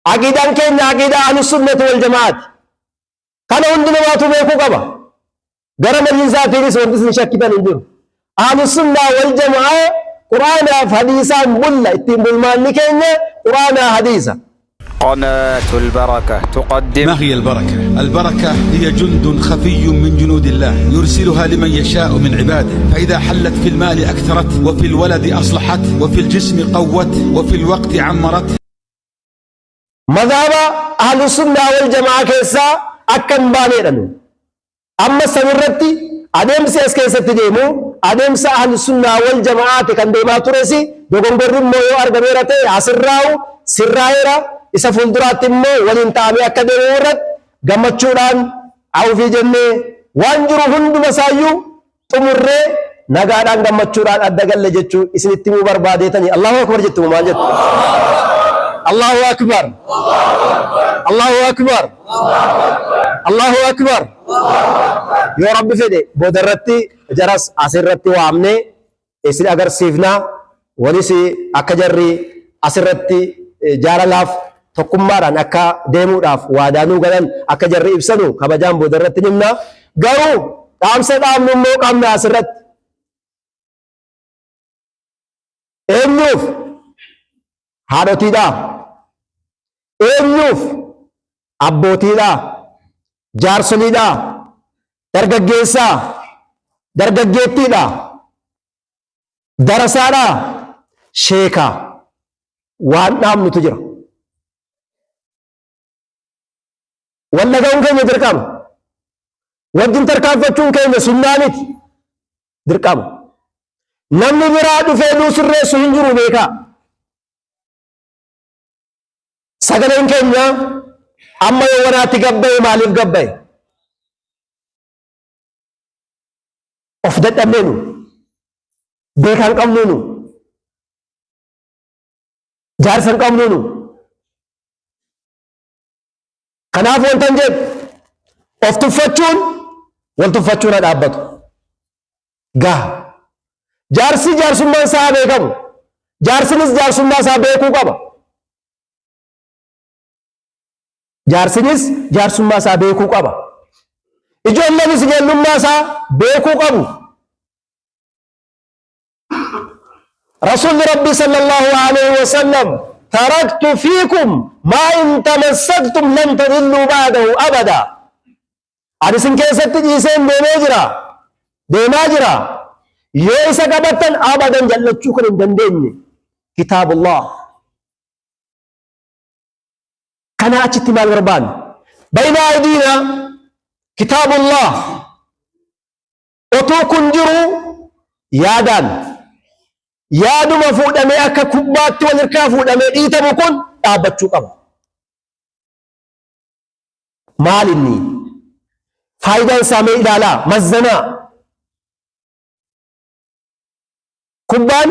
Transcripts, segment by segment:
عقيدان كين عقيدة أهل السنة والجماعة كان عندنا ما تبيكو كبا قرم الإنسان تيريس وردسن شاكتان ندير أهل السنة والجماعة قرآن حديثا بلا اتم بالمان كين قرآن حديثا. قناة البركة تقدم. ما هي البركة؟ البركة هي جند خفي من جنود الله يرسلها لمن يشاء من عباده، فإذا حلت في المال أكثرت، وفي الولد أصلحت، وفي الجسم قوت، وفي الوقت عمرت. مذهب أهل السنة والجماعة كيسا أكن بانيرانو أما سمرتي أدم سياس كيسا تديمو أدم أهل السنة والجماعة كان ديما ترسي دوغنبر مويو أرغميرتي عسراو سرايرا إسا فلدرات مو ولين تامي أكدر ورد غمتشوران أو في جنة وانجر هند مسايو تمر نغادان غمتشوران أدقل لجتشو إسن اتمو برباديتني الله أكبر جتو ماجد الله أكبر الله أكبر الله أكبر يا رب فدي بودرتي جرس أسرتي وامني إسن أجر سيفنا ونسي أكجري أسرتي جارلاف tokkummaadhaan akka deemuudhaaf waadaanuu galan akka jarri ibsanu kabajaan boodarratti nimna garuu dhaamsa dhaamnu immoo qabna asirratti eenyuuf haadhotiidhaaf eenyuuf abbootiidhaaf jaarsoliidhaaf dargaggeessaa dargaggeettiidhaaf darasaadhaaf sheekaa waan dhaamnutu jira. wallagaun keenya dirqama wajjin tarkaanfachuun keenya sunnaaniti dirqama namni biraa dhufee nuu sirreessu hin jiru beekaa sagaleen keenya amma yoo wanaatti gabbaye maaliif gabbaye of dadhabneenu beekaan qabnuunu jaarsan qabnuunu kanaaf wantan jedhu of tuffachuun wal tuffachuun dhaabbatu gaha jaarsi jaarsummaa isaa beekamu jaarsinis jaarsummaa isaa beekuu qaba jaarsinis jaarsummaa isaa beekuu qaba ijoolleenis ijoollummaa isaa beekuu qabu rasuulli rabbii sallallahu alaihi wasallam تركت فيكم ما إن تمسكتم لن تضلوا بعده أبدا أنا سنكيست جيسين بماجرة يوسا قبطا أبدا جلت شكرا دندني كتاب الله كان أجت مال غربان بين أيدينا كتاب الله أتو كنجروا يادان yaaduma fuudhamee akka kubbaatti wal hirkaa fuudhamee dhiitamu kun dhaabbachuu qaba. Maal inni faayidaan isaa mee ilaalaa mazzanaa kubbaan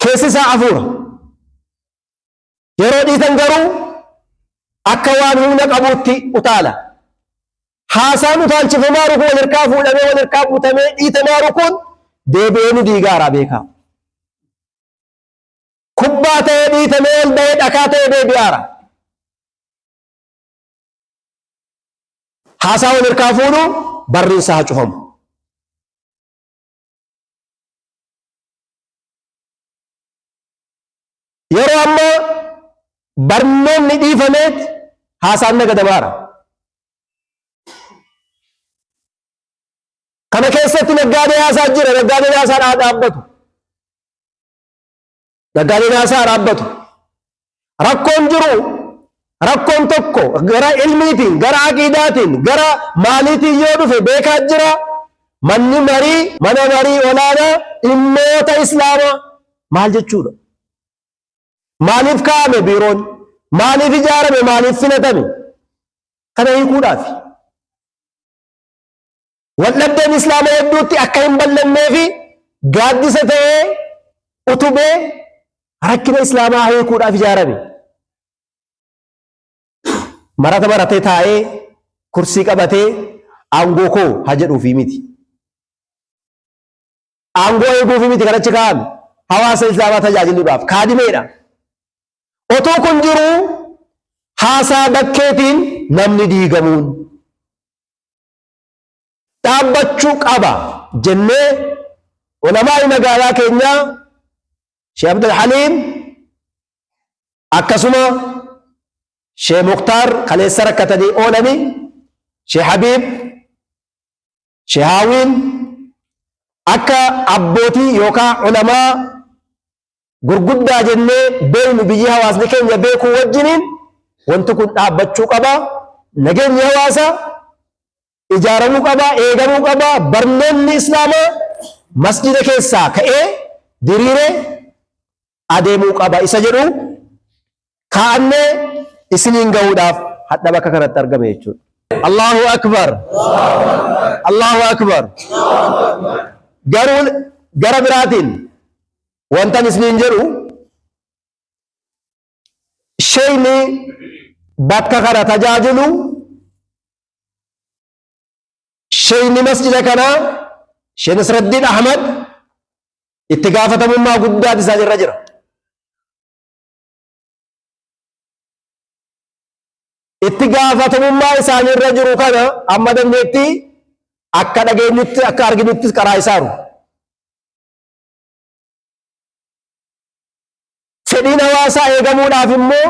keessi isaa afuura yeroo dhiitan garuu akka waan humna qabuutti utaala. Haasaan utaalchifamaa rukuu wal hirkaa fuudhamee wal hirkaa fuutamee dhiitamaa rukuun deebi'ee diigaara beekaa kubbaa ta'ee dhiitamee ol bahee dhakaa ta'ee deebi'aara haasaa wal hirkaa fuudhu barriinsa haa cufamu yeroo ammoo barnoonni dhiifameet haasaan nagadamaara kana keessatti naggaadee haasaa jira naggaadee haasaa dhaabbatu naggaadee haasaa dhaabbatu rakkoon jiru rakkoon tokko gara ilmiitiin gara aqiidaatiin gara maaliitiin yoo dhufe beekaa jira manni marii mana marii olaanaa dhimmoota islaamaa maal jechuudha maaliif kaa'ame biiroon maaliif ijaarame maaliif filatame kana hiikuudhaaf waldhabdeen islaamaa hedduutti akka hin bal'annee fi gaaddisa ta'ee utubee rakkina islaamaa hiikuudhaaf ijaarame marata maratee taa'ee kursii qabatee aangoo koo haa jedhuufi miti aangoo eeguufi miti kan achi kaa'ame hawaasa islaamaa tajaajiluudhaaf kaadimeedha otoo kun jiru haasaa bakkeetiin namni diigamuun dhaabbachuu qaba jennee ulamaa magaalaa keenyaa Sheikh Abdul Haliim akkasuma Sheikh Mukhtar kaleessa rakkatanii oolanii Sheikh Habib Sheikh Haawiin akka abbootii yookaan ulamaa gurguddaa jennee beeknu biyyi hawaasni keenya beekuu wajjiniin wanti kun dhaabbachuu qaba. Nageenyi hawaasaa ijaaramuu qaba, eegamuu qaba. Barnoonni islaamaa masjida keessaa ka'ee diriiree adeemuu qaba isa jedhu kaa'annee isiniin gahuudhaaf hadha bakka kanatti argame jechuudha. Allahu akbar, Allahu akbar. Garuu gara biraatiin wantan isiniin jedhu sheyni bakka kana tajaajilu sheyni masjida kana Sheikh Nasruddin Ahmad itti gaafatamummaa guddaa isaan irra jira. Itti gaafatamummaa isaan irra jiru kana amma dandeetti akka dhageenyutti akka arginutti karaa isaaru. Fedhiin hawaasaa eegamuudhaaf immoo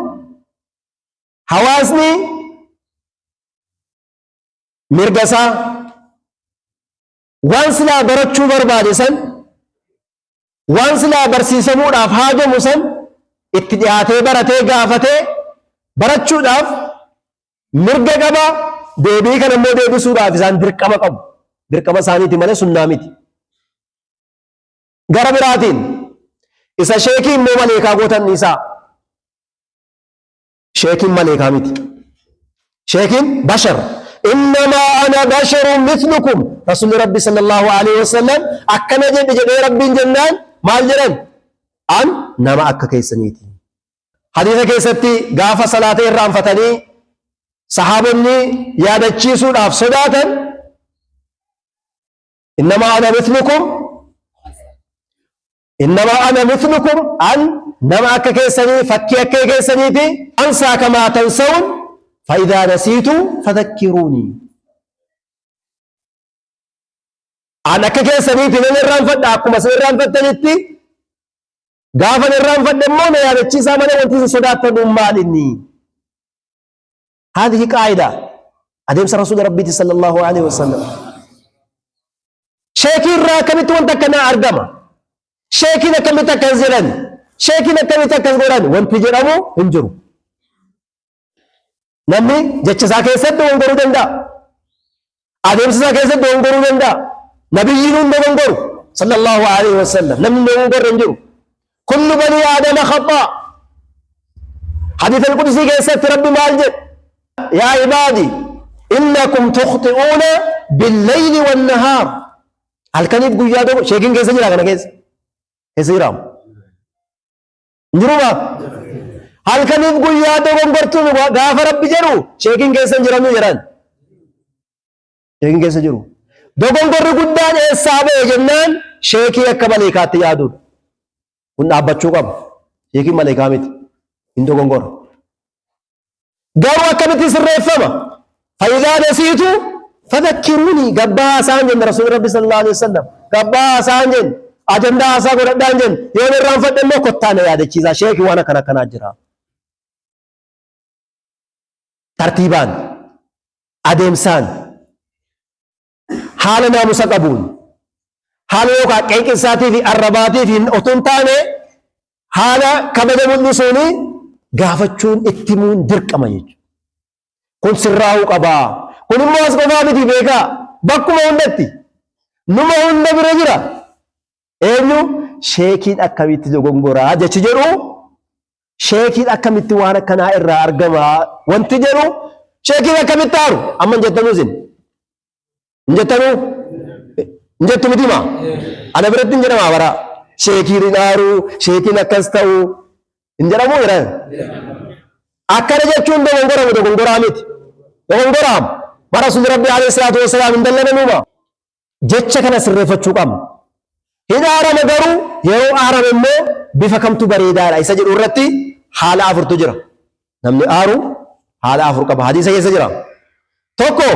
hawaasni mirga isaa waan silaa barachuu barbaade san waan silaa barsiisamuudhaaf haajamu san itti dhiyaatee baratee gaafatee barachuudhaaf mirga qaba. Deebii kana immoo deebisuudhaaf isaan dirqama qabu. Dirqama isaaniiti malee sunnaa miti. Gara biraatiin isa sheekii immoo maleekaa gootan isaa sheekiin maleekaa miti. Sheekiin bashar. إنما أنا بشر مثلكم رسول ربي صلى الله عليه وسلم أكنا جد ربي جنان مال جنان أن نما أكا كيسنيتي حديث كيستي غافة صلاة الرام فتني صحابني يادا تشيسون أف صداتا إنما أنا مثلكم أن نما أكا كيسني فكي أكا كيسنيتي أنسى كما تنسون فإذا نسيت فذكروني. أنا كيسنيتي من الرام فدا أكما سن الرام فتنيتي غافة الرام فدا مونا يادا تشيسا منا وانتيس صداتا نمالني. هذه قاعدة أديمس رسول ربي صلى الله عليه وسلم. شاكين راكبت وانت كنا أرقما شاكين كمت كنزلن شاكين كمت كنزلن وانت جرمو انجرو namni jecha isaa keessatti dogongoruu danda'a. Adeemsa isaa keessatti dogongoruu danda'a. Nabiyyiin hunda dogongoru sallallahu alaihi wasallam namni dogongorre hin jiru. Kullu banii aadama khataa. Hadiisa al-Qudsi keessatti Rabbi maal jedhe? Yaa ibaadi innakum tukhti'uuna bil-layli wan-nahaar. Halkaniif guyyaa dogo sheekiin keessa jira kana keessa jiraamu. Injirumaa? Halkaniif guyyaa dogongortuun gaafa Rabbi jedhu sheekiin keessa hin jiranuu jedhan. Sheekiin keessa jiru. Dogongorri guddaan eessaa ba'e jennaan sheekii akka maleekaatti yaaduudha. Kun dhaabbachuu qaba. Sheekiin maleekaa miti. Hin dogongora. Garuu akkamitti sirreeffama? Faayidaa nasiitu fadakkiruuni gabbaa isaan jenna Rasuulli Rabbi sallallahu alaihi wasallam. Gabbaa isaan jenna. Ajandaa isaa godhadhaan jenna. Yoo irraanfadhe immoo kottaa na yaadachiisa. Sheekii waan akkanaa jira. Tartiibaan adeemsaan haala naamusa qabuun haala yookaan qeenqinsaatii fi arrabaatii fi otoo hin taane haala kabaja mul'isuun gaafachuun itti muun dirqama jechuudha. Kun sirraa'uu qabaa. Kun immoo as qofaa miti beekaa bakkuma hundatti numa hunda bira jira. Eenyu sheekiin akkamitti dogongoraa jechi jedhu sheekiin akkamitti waan akkanaa irraa argamaa wanti jedhu sheekiin akkamitti aaru amma hin jettanuu isin hin jettanuu hin jettu mitima ana biratti hin jedhamaa bara sheekiin hin aaru sheekiin akkas ta'u hin jedhamuu jedhan akkana jechuun dogongoraa miti dogongoraam bara Rasuulli Rabbi alayhi salaatu wassalaam hin dallananuuma jecha kana sirreeffachuu qabna. Hin aarame garuu yeroo aarame immoo bifa kamtu bareedaadha isa jedhu irratti haala afurtu jira. Namni aaru haala afur qaba. Hadiisa keessa jira. Tokko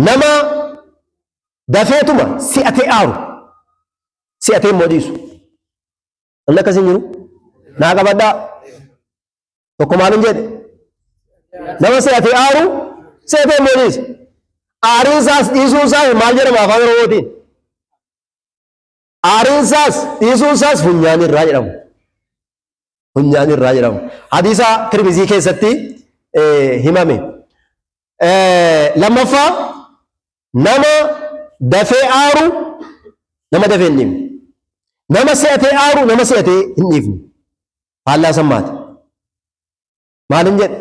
nama dafeetuma si'atee aaru. Si'atee immoo dhiisu. Namni akkasii jiru. Naa qabadhaa. Tokko maalin jedhe? Nama si'atee aaru si'atee immoo dhiisu. Aariinsaas dhiisuunsaas maal jedhama afaan Oromootiin? Aariinsaas dhiisuunsaas funyaan irraa jedhamu. Funyaan irraa jedhamu. Hadiisa Tirmizii keessatti himame. Lammaffaa nama dafee aaru nama dafee hin dhiifne. Nama si'atee aaru nama si'atee hin dhiifne. Faallaa sammaati. Maalin jedhe?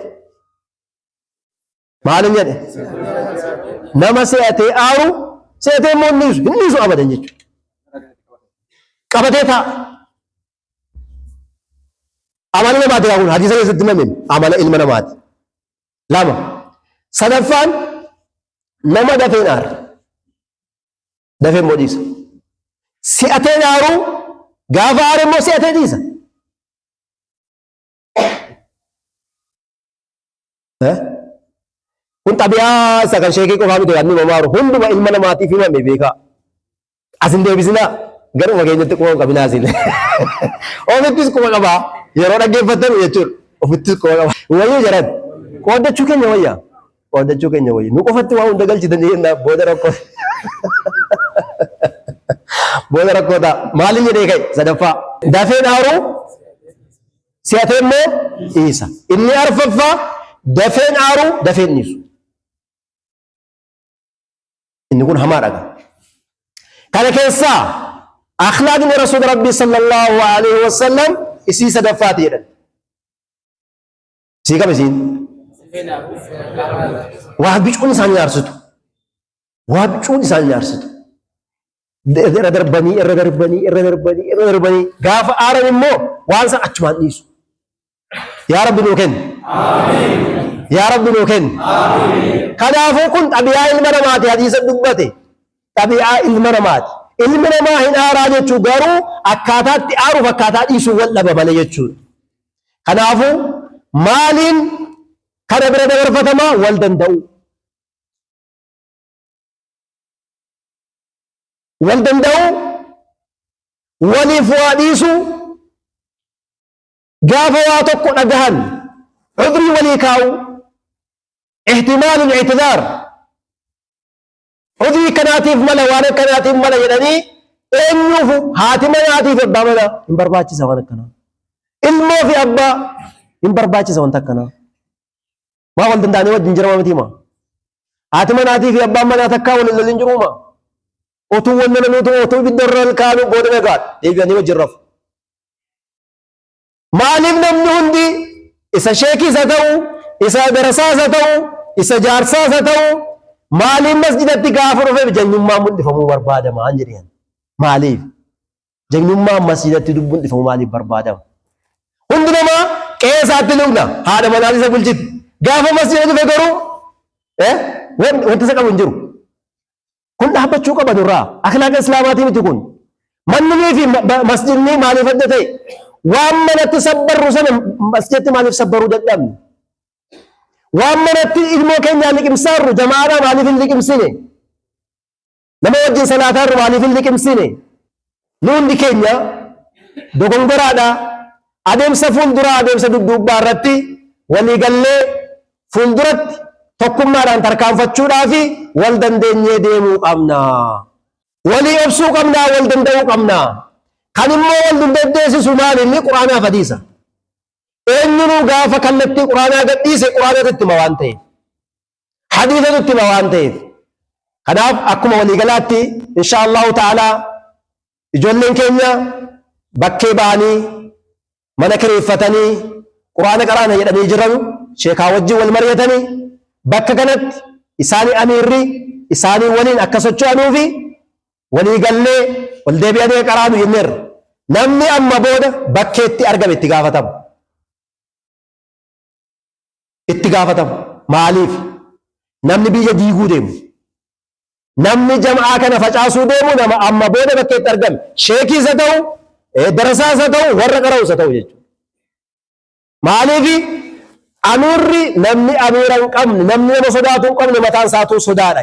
Maalin jedhe? Nama si'atee aaru si'atee immoo hin dhiisu abadan jechuudha. Qabatee ta'a. Amala namaati kun hadiisa keessatti himame amala ilma namaati. Lama. Sadaffaan nama dafee aaru. Dafee immoo dhiisa. Si'atee aaru gaafa aare immoo si'atee dhiisa. Kun xabiyaa isa kan sheekii qofaa miti kan nama aaru hunduma ilma namaatiif himame beekaa. Asin deebisinaa garuma keenyatti quba hin qabinaa asin. Ofittis quba qabaa yeroo dhaggeeffattan jechuudha. Ofittis quba qabaa. Wayyuu jaran qooddachuu keenya wayyaa. Qooddachuu keenya wayyaa. Nu qofatti waa hunda galchitan jennaa booda rakkoo. Booda rakkoo ta'a. Maaliin jedhee ka'e sadaffaa. Dafee aaru si'atee immoo dhiisa. Inni arfaffaa dafeen aaru dafeen dhiisu. Inni kun hamaadha. Kana keessaa akhlaaqni rasuula rabbii sallallahu alaihi wasallam isii sadaffaati jedhan. Isii kam isiin? Waa bicuun isaan yaarsitu. Waa bicuun isaan yaarsitu. Irra darbanii gaafa aaran immoo waan san achumaan dhiisu. Yaa Rabbi nuu kenni. Yaa Rabbi nuu kenni. Kanaafuu kun xabiyaa ilma namaati hadiisa dubbate. Xabiyaa ilma namaati. Ilmi namaa hin aaraa jechuu garuu akkaataatti aaruuf akkaataa dhiisuu wal dhaba malee jechuudha. Kanaafuu maaliin kana bira dabarfatamaa wal danda'u. Wal danda'u waliif waa dhiisuu gaafa waa tokko dhagahan cudrii walii kaa'u ihtimaalul ictidaar cudrii kanaatiif mala waan akkanaatiif mala jedhanii eenyuuf haati manaatiif abbaa manaa hin barbaachisa waan akkanaa ilmoo fi abbaa hin barbaachisa wanta akkanaa maa wal danda'anii wajjin jirama miti maa haati manaatii fi abbaan manaa takkaa waliin loliin jiruuma otuu wanna nanuutu otuu biddarra kaanu booda nagaadha deebi'anii wajjin rafu. Maaliif namni hundi isa sheekii isa ta'u, isa darasaa isa ta'u, isa jaarsaa isa ta'u, maaliif masjidatti gaafa dhufeef janyummaan mul'ifamuu barbaadama an jedheen. Maaliif? Janyummaan masjidatti dubbuun dhifamu maaliif barbaadama? Hundi namaa qe'ee isaatti lugna haadha manaa isa bulchiti. Gaafa masjida dhufe garuu wanti isa qabu hin jiru. Kun dhaabbachuu qaba nurraa. Akhlaaqa islaamaatii miti kun. Mannii fi masjidni maaliif adda ta'e? Waan manatti sabbarru sana masjidatti maaliif sabbaruu dadhabne? Waan manatti ilmoo keenyaan liqimsaarru jamaadhaa maaliif hin liqimsine? Nama wajjin salaataarru maaliif hin liqimsine? Nu hundi keenya dogongoraadhaa adeemsa fuulduraa adeemsa dudduubbaa irratti waliigallee fuulduratti tokkummaadhaan tarkaanfachuudhaa fi wal dandeenyee deemuu qabna. Walii obsuu qabnaa, wal danda'uu qabnaa. Kan immoo wal dandeessisu maali inni quraanaaf hadiisa. Eenyunuu gaafa kallattii quraanaa gadhiise quraanatu itti hima waan ta'eef. Hadiisatu itti hima waan ta'eef. Kanaaf akkuma waliigalaatti insha Allahu ta'aalaa ijoolleen keenya bakkee ba'anii mana kireeffatanii quraana qaraana jedhanii jiran sheekaa wajjin wal mari'atanii bakka kanatti isaanii amiirri isaanii waliin akka socho'anuu fi waliigallee wal deebi'anii qaraanu jenneerra. Namni amma booda bakkeetti argame itti gaafatamu. Itti gaafatamu. Maaliif? Namni biyya diiguu deemu. Namni jama'aa kana facaasuu deemu nama amma booda bakkeetti argame. Sheekii isa ta'u, darasaa isa ta'u, warra qara'u isa ta'u jechuudha. maaliifi amirri namni amira hin qabne namni nama sodaatu hin qabne mataan isaatu sodaadha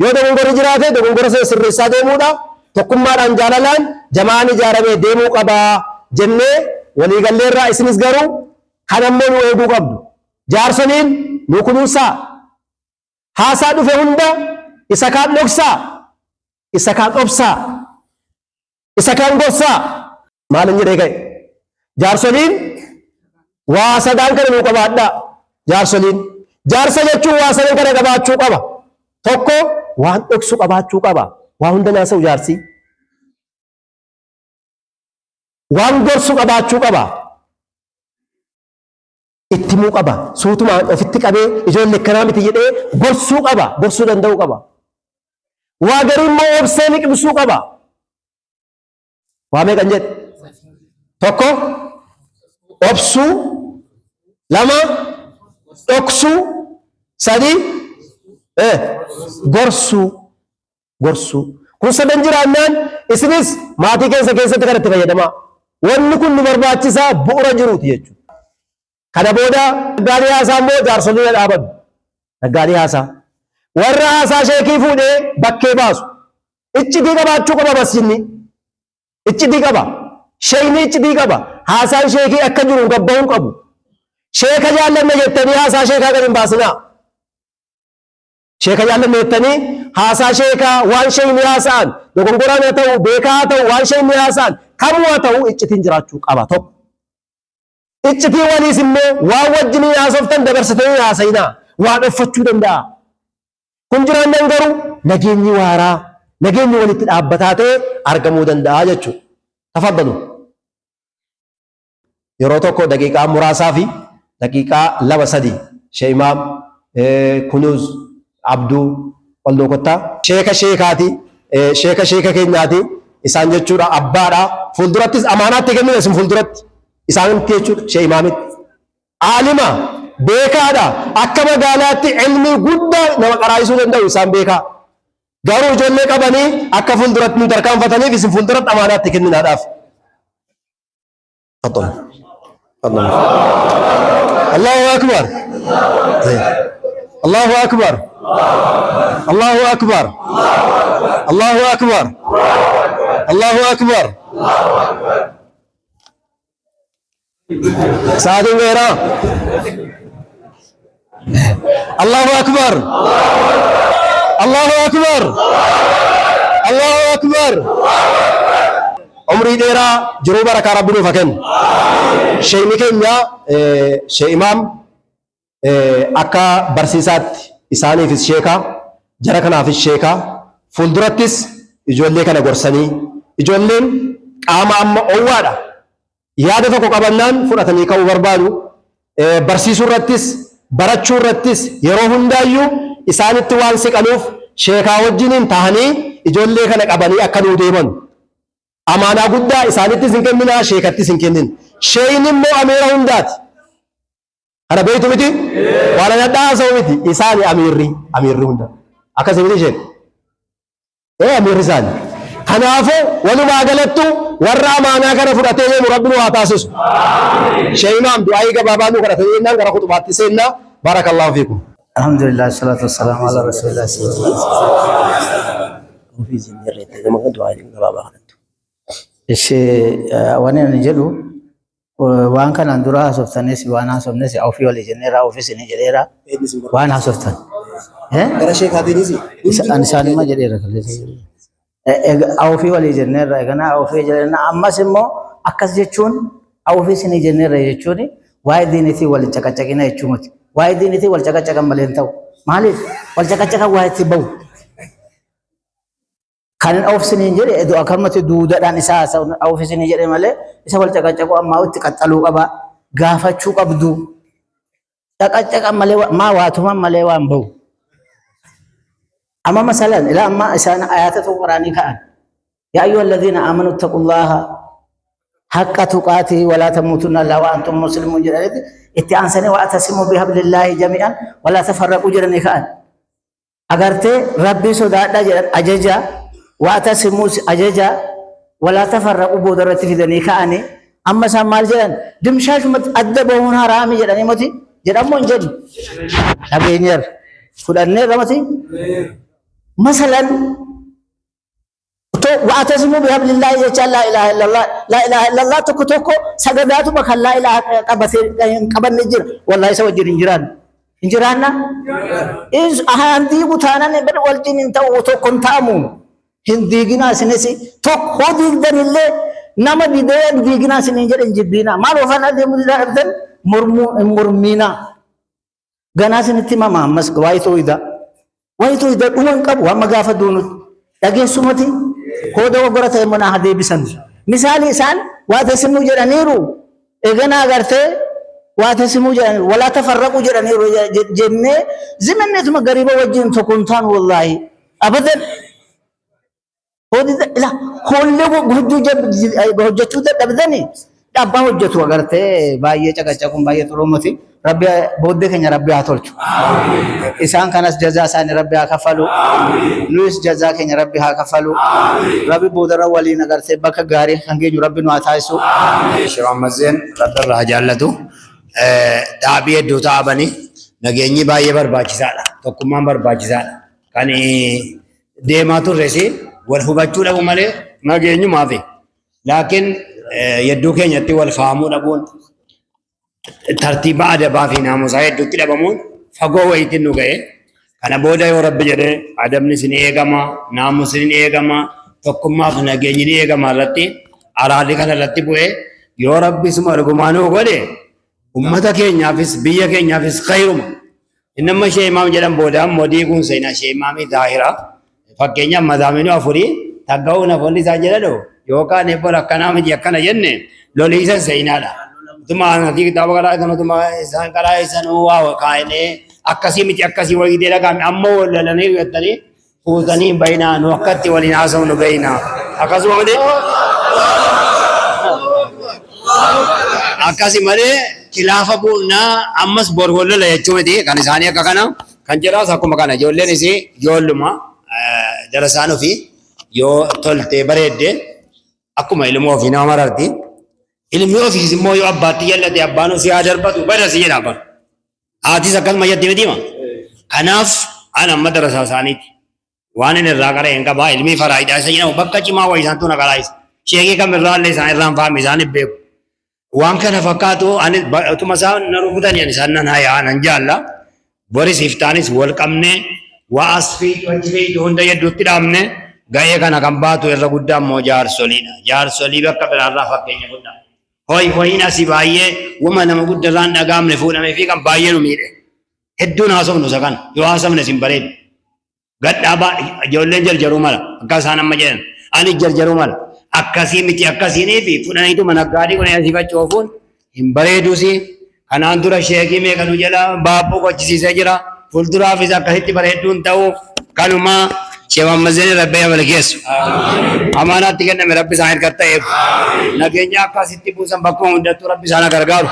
yoo dogongorri jiraate dogongora sana sirreessaa deemuudha tokkummaadhaan jaalalaan jamaan ijaaramee deemuu qabaa jennee waliigalleerraa isinis garuu kan ammoo nu eeguu qabdu jaarsoliin nu kunuunsaa haasaa dhufe hunda isa kaan dhoksaa isa kaan obsaa isa kaan gorsaa maalin jedhee ka'e jaarsoliin waa sadaan kana nu qabaadhaa jaarsoliin jaarsa jechuun waa sadan kana qabaachuu qaba tokko waan dhoksu qabaachuu qaba waa hunda naasa'u jaarsi waan gorsu qabaachuu qaba ittimuu qaba suutumaan ofitti qabee ijoollee kanaa miti jedhee gorsuu qaba gorsuu danda'uu qaba waa garii immoo obsee liqimsuu qaba waa meeqan jedhe tokko obsuu lama dhoksuu sadii gorsuu kun sadan jiraannaan isinis maatii keessatti kanatti fayyadamaa wanni kun nu barbaachisaa bu'uura jiruuti jechuudha kana booda naggaadii haasaa immoo jaarsoliin dhaabatu naggaadii haasaa warra haasaa sheekii fuudhee bakkee baasu iccitii qabaachuu qaba masjidni iccitii qaba sheeyni iccitii qaba haasaan sheekii akka jiru gabba'uu qabu sheeka jaallanne jettanii haasaa sheekaa gad hin baasinaa sheeka jaallanne jettanii haasaa sheekaa waan sheeyni haasa'an dogongoraan haa ta'u beekaa haa ta'u waan sheeyni haasa'an kamuu haa ta'u iccitiin jiraachuu qaba tokko iccitii waliis immoo waan wajjiniin haasoftan dabarsitanii haasayinaa waan dhoffachuu danda'a kun jiraannan garuu nageenyi waaraa nageenyi walitti dhaabbataa ta'e argamuu danda'a jechuudha tafaddalu yeroo tokko daqiiqaa muraasaa fi daqiiqaa lama sadii shee imaam kunuuz abduu waldoo kottaa sheekaati sheeka keenyaati isaan jechuudha abbaadha fuuldurattis amaanaatti kennina isin fuulduratti isaanitti jechuudha shee imaamitti aalima beekaadha akka magaalaatti ilmii guddaa nama qaraayisuu danda'u isaan beekaa garuu ijoollee qabanii akka fuulduratti nu tarkaanfataniif isin fuulduratti amaanaatti kenninaadhaaf تفضل تفضل الله أكبر الله أكبر الله أكبر الله أكبر الله أكبر سعدين غيرا الله أكبر الله أكبر الله أكبر عمري ديرا جروب بركة ربنا فكن شيء مكينيا شيء إمام أكا برسيسات إساني في الشيكا جركنا في الشيكا فولدراتيس إجولي كنا غرساني إجولين قاما أما أوادا يادة فكو قبلنان فراتني كاو بربادو برسيسو راتيس براتشو راتيس يروهن دايو إساني توان سيكالوف شيكا وجنين تهاني إجولي كنا قبلني أكا ديمون amaanaa guddaa isaanitti sin kennina sheekatti sin kennin sheeyin immoo ameera hundaati kana beeytu miti waan addaa haasa'u miti isaani ameerri hunda akkas miti sheek ameerri isaani kanaafuu walumaa galattu warra amaanaa kana fudhatee deemu rabbiin waa taasisu shee imaam du'aayii gabaabaa nu kadhatanii jennaan gara kutubaatti seennaa barakallahu fiikum alhamdulillah salatu wassalamu ala rasulillah sallallahu alaihi wasallam waan ani jedhu waan kanaan dura haasoftanis waan haasofnes ofii walii jenneera ofiis ni jedheera waan haasoftan gara sheekaatiinis isaanima jedheera ofii walii jenneera eganaa ofii jenneera ammas immoo akkas jechuun ofiis ni jenneera jechuun waa'ee diinitii wal caqacaqina jechuuti waa'ee diinitii wal caqacaqan malee hin ta'u maaliif wal caqacaqan waa itti bahu kan ofiisiniin jedhe edu akkamatti duudadhaan isaa ofiisinii jedhe malee isa wal caqacaqu ammaa itti qaxxaluu qaba gaafachuu qabdu caqacaqan malee maa waatuman malee waan bahu amma masalan ila amma isaan ayatatu quraanii ka'an yaa ayyuhal ladhiina aamanu ittaqullaha haqqa tuqaatihi wa laa tamuutunna illaa wa antum muslimuun jedhanitti itti aansanii wa'tasimu bihablillahi jamii'an wa laa tafarraquu jedhanii ka'an agartee rabbii sodaadhaa jedhan ajaja واعتصموا أججا ولا تفرقوا بودرة في ذني كأني amma isaan maal jedhan dimshaashumatti adda bahuun haraami jedhanii moti jedhamoo hin jedhu dhageenyeerra fudhanneerra moti masalan wa'tasimu bihablillahi jechaan laa ilaaha illallah tokko tokko sagadaatuma kan laa ilaaha qabanne jira wallahi isa wajjin hin jiraanna handiigu taanan wajjin hin ta'u tokko hin ta'amu hin diiginaa isinis tokko diigdanillee nama didee diiginaa isin jedhan jibbiina maal ofan adeemu didaa dhabdan mormiina ganaa isinitti mama ammas waayitoo ida dhuman qabu amma gaafa duunutti dhageessumati kooda wagora ta'e mana haa deebisan misaali isaan waatasimu jedhaniiru eegana agartee waatasimu jedhaniiru walaa tafarraqu jedhaniiru jennee zimanneetuma gariiba wajjin tokko hin taanu wallaahi abadan hoollee hojjechuu dadhabdani dhabbaa hojjetu agartee baay'ee caqacaquun baay'ee xuruumuti rabbi booddee keenya rabbi haa tolchu isaan kanas jazaa isaanii rabbi haa kaffalu nuyis jazaa keenya rabbi haa kaffalu rabbi boodarra waliin agartee bakka gaarii kan geenyu rabbi nu haa taasisu Sheekh Ahmadzeen rabbi irraa haa jaallatu dhaabii hedduu taa'abanii nageenyi baay'ee barbaachisaadha tokkummaan barbaachisaadha kan deemaa turres wal hubachuu dhabu malee nageenyumaafi laakiin yedduu keenyatti wal fahamuu dhabuun tartiiba adabaa fi naamusaa hedduutti dhabamuun fagoo wayiitiin nu ga'e kana booda yoo rabbi jedhee adabni isin eegama naamusni isin eegama tokkummaaf nageenyi ni eegama irratti araadii kana irratti bu'ee yoo rabbi isuma argumaanuu godhe ummata keenyaafis biyya keenyaafis khayruma innama sheemaam jedhan booda ammoo diiguun seenaa sheemaamii zaahira fakkeenyaaf madaaminuu afurii tagga'uun afoonni isaa jedhadhu yookaan eebboon akkanaa miti akkana jenne loliisan seenaadha. Utuma ati kitaaba karaa kan utuma isaan karaa isaan waa kaa'ee akkasii miti akkasii walii deela kaa'ame ammoo wallalanii jettanii fuutanii bayinaa nu akkatti waliin haasa'u nu bayinaa akkasuma malee akkasii malee kilaafa bu'uunaa ammas borgollala jechuu miti kan isaanii akka kana kan jedhaas akkuma kana ijoolleen isii ijoolluma jala isaan ofii yoo tolte bareedde akkuma ilmoo ofii nama mararti. Ilmi ofiis immoo yoo abbaatti jallate abbaan ofii haa darbatu badasi jedha abbaan. Haatis akkasuma jettee mitiima. Kanaaf an amma darasaa isaaniiti. Waan inni irraa qara hin qabaa ilmi faraayidaa isa jedhamu bakka cimaa wayii isaan tuna qaraayisa. Sheekii kam irraallee isaan irraan faame isaan hin beeku. Waan kana fakkaatu ani utuma isaan na rukutaniin isaan nan hayaa nan jaalla. Boris iftaanis wal qabnee waa asfii wajjii hunda hedduutti dhaabne ga'ee kana kan baatu irra guddaa immoo jaarsoliidha. Jaarsolii bakka biraarraa fakkeenya guddaa. Hoyin asii baay'ee wama nama guddarraan dhagaamne fuudhamee fi kan baay'ee nu miidhe. Hedduun haasofnu isa kana yoo haasofne isin bareedu. Gadhaabaa ijoolleen jarjaruu mala akka isaan amma jedhan ani jarjaruu mala akkasii miti akkasiinii fi fudhaniitu mana gaarii kun asii facoofuun hin bareeduusi. Kanaan dura sheekii meeqa nu jala baabboo qochisiisee jira. Fuulduraafis akkasitti bareedduun ta'u kanuma Sheekh Ahmadzeen rabbi amalkeessu. Amaanaatti kenname rabbi isaan hirkata ta'eef. Nageenya akkasitti buusan bakkuma hundattuu rabbi isaan gargaaru.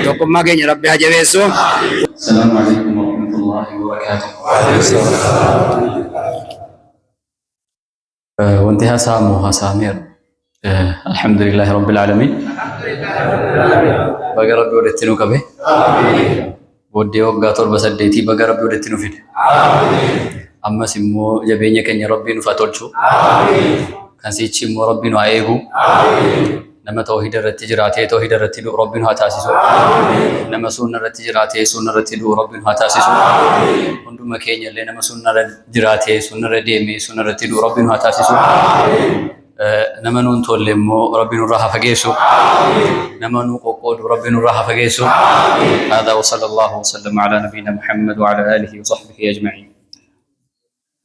Tokkummaa keenya rabbi haa jabeessu. Assalaamu alaikum warahmatullahi wabarakatuh. Wanti haasa'amu haasa'ameera. Alhamdulillahi rabbil alamin. Baga rabbi walitti nu qabe. Booddee waggaa 7-8 baga rabbi walitti nu fide. Ammas immoo jabeenya keenya rabbii nuuf haa tolchu. Kan sichi immoo rabbii nu haa eegu. Nama tawhiida irratti jiraatee tawhiida irratti du'u rabbii nu haa taasisu. Nama sunna irratti jiraatee sunna irratti du'u rabbii nu haa taasisu. Hunduma keenya illee nama sunna irra jiraatee sunna irra deemee sunna irratti du'u rabbii nu haa taasisu. Nama nuun tolle immoo rabbii nurraa haa fageessu. Nama nuu qoqqoodu rabbii nurraa haa fageessu. Haadaa wa sallallahu wa sallam ala nabiyyina Muhammad wa ala alihi wa sahbihi ajma'in.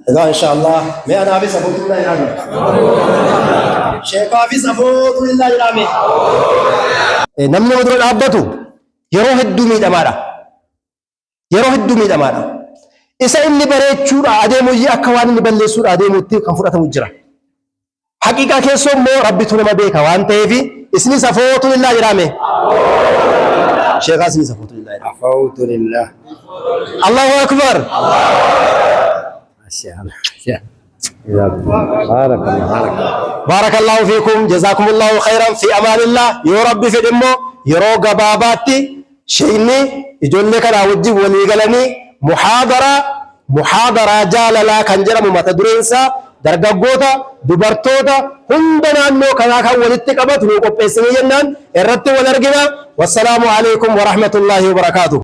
إذا إن شاء الله ما أنا أبي سفوت الله يرامي شيخ أبي سفوت الله يرامي نمني مدرو الأبتو يروح الدمي دمارا يروح الدمي دمارا إسا إني بريد شور عديم وجي أكوان اللي بلي سور عديم وتي كان فرأة مجرى حقيقة كيسو مو ربي تنما بيكا وان تيفي اسمي سفوت الله يرامي شيخ اسمي سفوت الله يرامي Afawtu lillah. الله أكبر بارك الله فيكم جزاكم الله خيرا في امان الله يا ربي في دمو يرو غباباتي شيني يجولي كان وجي ولي غلني محاضره جاللا كنجرم متدرينسا درغغوتا دبرتوتا هندنانو كنا كان ولتي قبت نو قبيسني جنان ارتي ولرغنا والسلام عليكم ورحمه الله وبركاته